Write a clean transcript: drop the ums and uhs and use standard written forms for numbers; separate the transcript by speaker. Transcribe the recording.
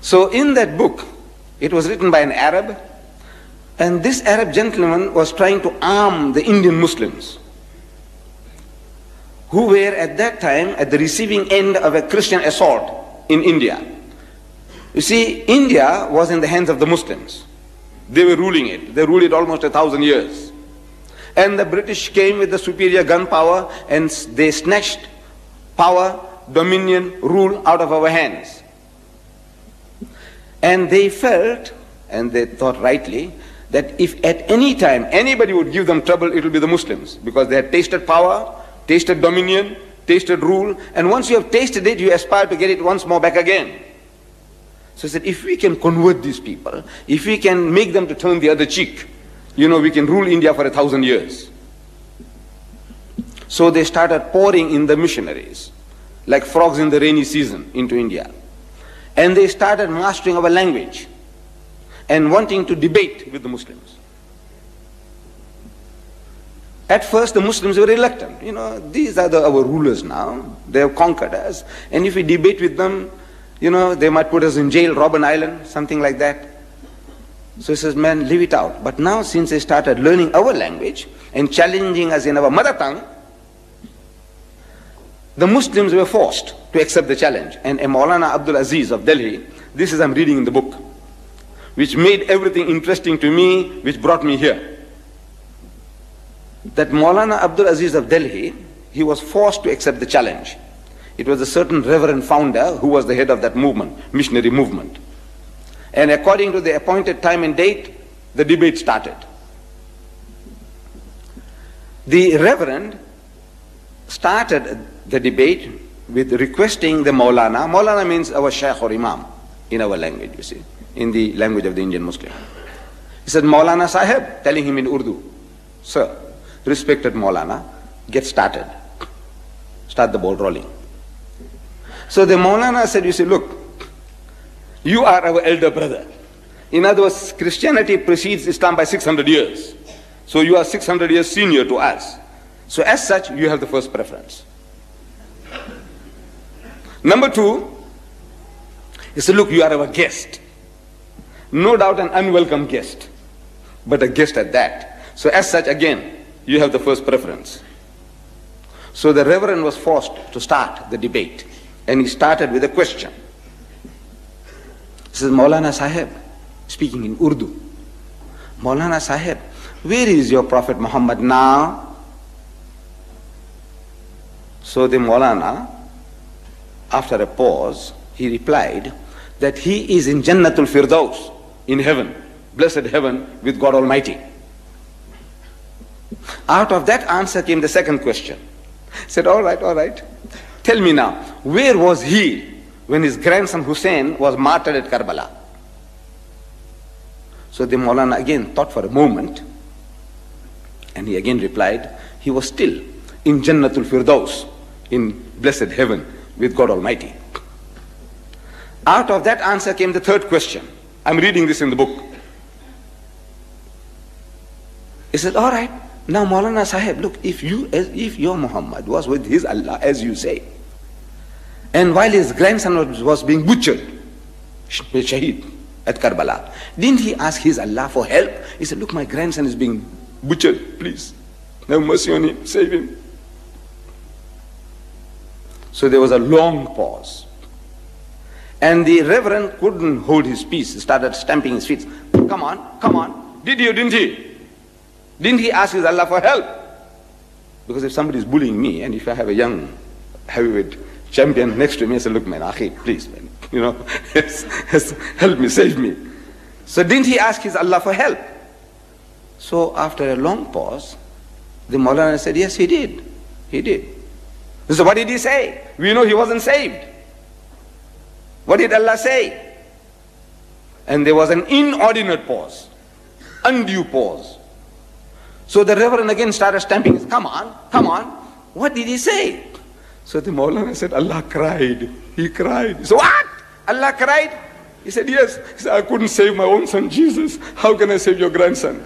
Speaker 1: So in that book, it was written by an Arab, and this Arab gentleman was trying to arm the Indian Muslims, who were at that time at the receiving end of a Christian assault in India. You see, India was in the hands of the Muslims. They were ruling it. They ruled it almost 1,000 years. And the British came with the superior gun power, and they snatched power, dominion, rule out of our hands. And they felt, and they thought rightly, that if at any time anybody would give them trouble, it will be the Muslims, because they had tasted power, tasted dominion, tasted rule, and once you have tasted it, you aspire to get it once more back again. So he said, if we can convert these people, if we can make them to turn the other cheek, we can rule India for 1,000 years. So they started pouring in the missionaries, like frogs in the rainy season, into India. And they started mastering our language and wanting to debate with the Muslims. At first, the Muslims were reluctant. These are our rulers now. They have conquered us. And if we debate with them, they might put us in jail, Robben Island, something like that. So he says, man, leave it out. But now, since they started learning our language and challenging us in our mother tongue, the Muslims were forced to accept the challenge. And Maulana Abdul Aziz of Delhi, this is I'm reading in the book, which made everything interesting to me, which brought me here. That Maulana Abdul Aziz of Delhi, he was forced to accept the challenge. It was a certain reverend founder who was the head of that movement, missionary movement. And according to the appointed time and date, the debate started. The reverend started the debate with requesting the Maulana. Maulana means our Shaykh or Imam in our language, you see, in the language of the Indian Muslim. He said, Maulana Sahib, telling him in Urdu, sir, respected Maulana, get started. Start the ball rolling. So the Maulana said, look, you are our elder brother. In other words, Christianity precedes Islam by 600 years. So you are 600 years senior to us. So as such, you have the first preference. Number two, he said, look, you are our guest. No doubt an unwelcome guest, but a guest at that. So as such, again, you have the first preference. So the reverend was forced to start the debate. And he started with a question. He says, Maulana Sahib, speaking in Urdu, Maulana Sahib, where is your Prophet Muhammad now? So the Maulana, after a pause, he replied that he is in Jannatul Firdaus, in heaven, blessed heaven with God Almighty. Out of that answer came the second question. He said, all right, tell me now, where was he when his grandson Hussein was martyred at Karbala? So the Maulana again thought for a moment, and he again replied, he was still in Jannatul Firdaus, in blessed heaven with God Almighty. Out of that answer came the third question. I'm reading this in the book. He said, all right, now Maulana Sahib, look, if your Muhammad was with his Allah, as you say, and while his grandson was being butchered, Shaheed, at Karbala, didn't he ask his Allah for help? He said, look, my grandson is being butchered, please, have mercy on him, save him. So there was a long pause. And the reverend couldn't hold his peace. He started stamping his feet. Come on. Didn't he? Didn't he ask his Allah for help? Because if somebody is bullying me, and if I have a young heavyweight champion next to me, I say, look, man, Akhi, please, man, help me, save me. So didn't he ask his Allah for help? So after a long pause, the Maulana said, yes, he did. He did. So what did he say? We know he wasn't saved. What did Allah say? And there was an inordinate pause, undue pause. So the reverend again started stamping. Come on. What did he say? So the Maulana said, Allah cried. He cried. He said, what? Allah cried? He said, yes. He said, I couldn't save my own son Jesus. How can I save your grandson?